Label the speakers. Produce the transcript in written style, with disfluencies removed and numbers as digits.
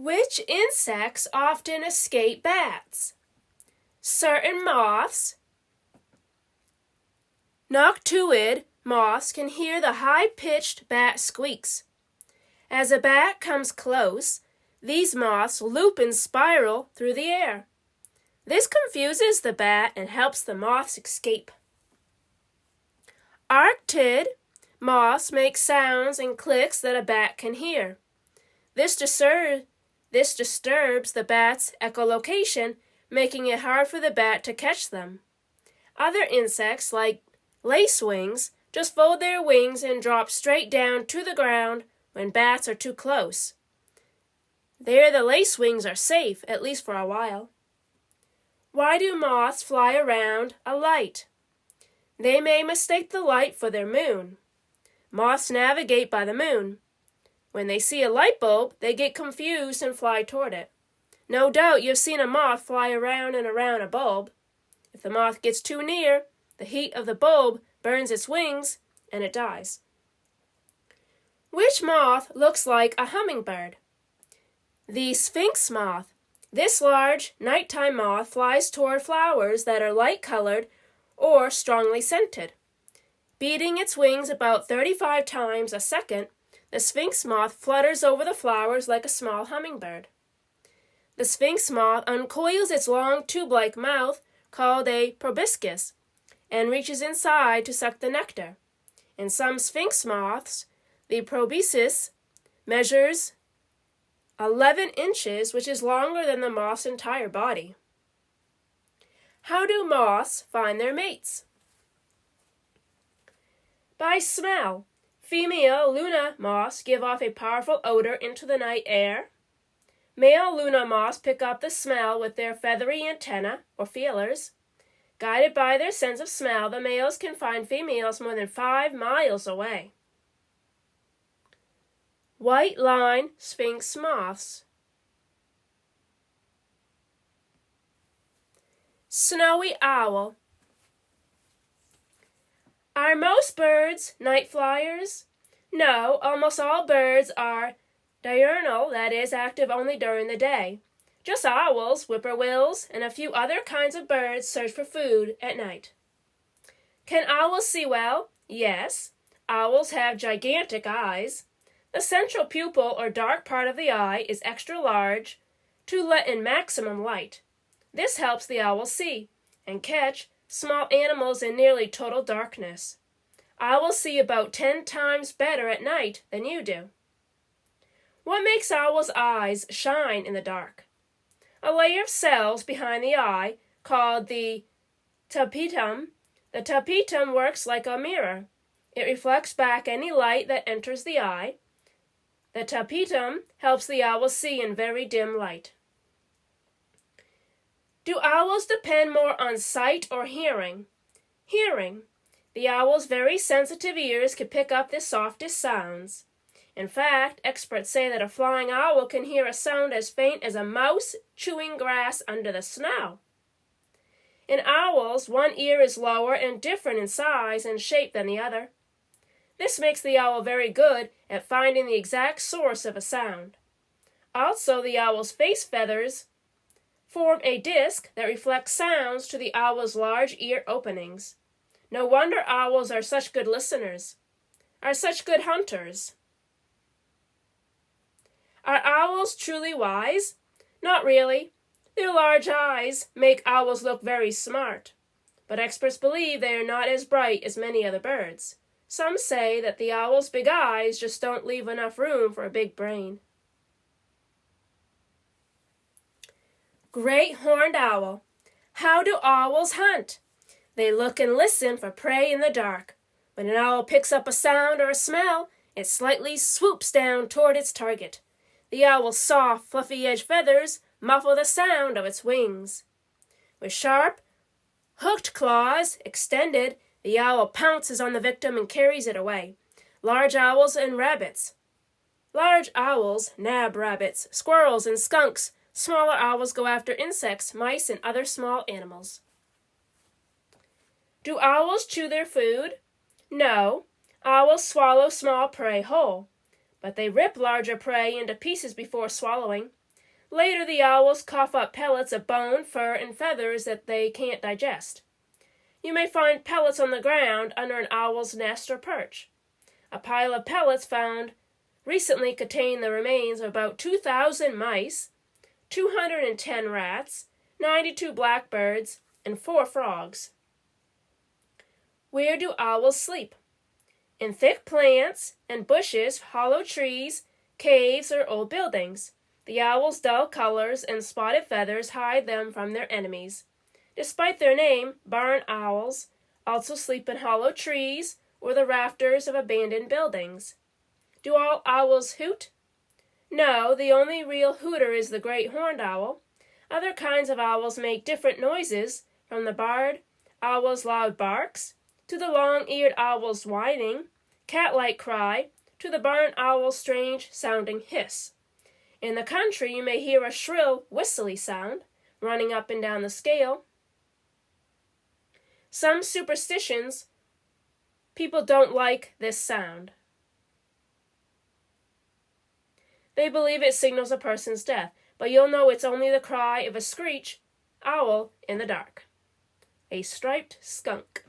Speaker 1: Which insects often escape bats? Certain moths. Noctuid moths can hear the high-pitched bat squeaks. As a bat comes close, these moths loop and spiral through the air. This confuses the bat and helps the moths escape. Arctid moths make sounds and clicks that a bat can hear. This disturbs the bat's echolocation, making it hard for the bat to catch them. Other insects, like lacewings, just fold their wings and drop straight down to the ground when bats are too close. There the lacewings are safe, at least for a while. Why do moths fly around a light? They may mistake the light for their moon. Moths navigate by the moon. When they see a light bulb, they get confused and fly toward it. No doubt you've seen a moth fly around and around a bulb. If the moth gets too near, the heat of the bulb burns its wings and it dies. Which moth looks like a hummingbird? The sphinx moth. This large nighttime moth flies toward flowers that are light-colored or strongly scented. Beating its wings about 35 times a second, the sphinx moth flutters over the flowers like a small hummingbird. The sphinx moth uncoils its long tube-like mouth, called a proboscis, and reaches inside to suck the nectar. In some sphinx moths, the proboscis measures 11 inches, which is longer than the moth's entire body. How do moths find their mates? By smell. Female Luna moths give off a powerful odor into the night air. Male Luna moths pick up the smell with their feathery antennae, or feelers. Guided by their sense of smell, the males can find females more than 5 miles away. White-line sphinx moths. Snowy owl. Are most birds night flyers? No, almost all birds are diurnal, that is, active only during the day. Just owls, whippoorwills, and a few other kinds of birds search for food at night. Can owls see well? Yes. Owls have gigantic eyes. The central pupil, or dark part of the eye, is extra large to let in maximum light. This helps the owl see and catch small animals in nearly total darkness. Owls see about 10 times better at night than you do. What makes owls' eyes shine in the dark? A layer of cells behind the eye, called the tapetum. The tapetum works like a mirror. It reflects back any light that enters the eye. The tapetum helps the owl see in very dim light. Do owls depend more on sight or hearing? Hearing. The owl's very sensitive ears can pick up the softest sounds. In fact, experts say that a flying owl can hear a sound as faint as a mouse chewing grass under the snow. In owls, one ear is lower and different in size and shape than the other. This makes the owl very good at finding the exact source of a sound. Also, the owl's face feathers form a disc that reflects sounds to the owl's large ear openings. No wonder owls are such good listeners, are such good hunters. Are owls truly wise? Not really. Their large eyes make owls look very smart, but experts believe they are not as bright as many other birds. Some say that the owl's big eyes just don't leave enough room for a big brain. Great horned owl. How do owls hunt? They look and listen for prey in the dark. When an owl picks up a sound or a smell, it slightly swoops down toward its target. The owl's soft, fluffy-edged feathers muffle the sound of its wings. With sharp, hooked claws extended, the owl pounces on the victim and carries it away. Large owls and rabbits. Large owls nab rabbits, squirrels, and skunks. Smaller owls go after insects, mice, and other small animals. Do owls chew their food? No. Owls swallow small prey whole, but they rip larger prey into pieces before swallowing. Later, the owls cough up pellets of bone, fur, and feathers that they can't digest. You may find pellets on the ground under an owl's nest or perch. A pile of pellets found recently contained the remains of about 2,000 mice, 210 rats, 92 blackbirds, and 4 frogs. Where do owls sleep? In thick plants and bushes, hollow trees, caves, or old buildings. The owl's dull colors and spotted feathers hide them from their enemies. Despite their name, barn owls also sleep in hollow trees or the rafters of abandoned buildings. Do all owls hoot? No, the only real hooter is the great horned owl. Other kinds of owls make different noises, from the barred owl's loud barks, to the long-eared owl's whining, cat-like cry, to the barn owl's strange-sounding hiss. In the country, you may hear a shrill, whistly sound, running up and down the scale. Some superstitions, people don't like this sound. They believe it signals a person's death, but you'll know it's only the cry of a screech owl in the dark. A striped skunk.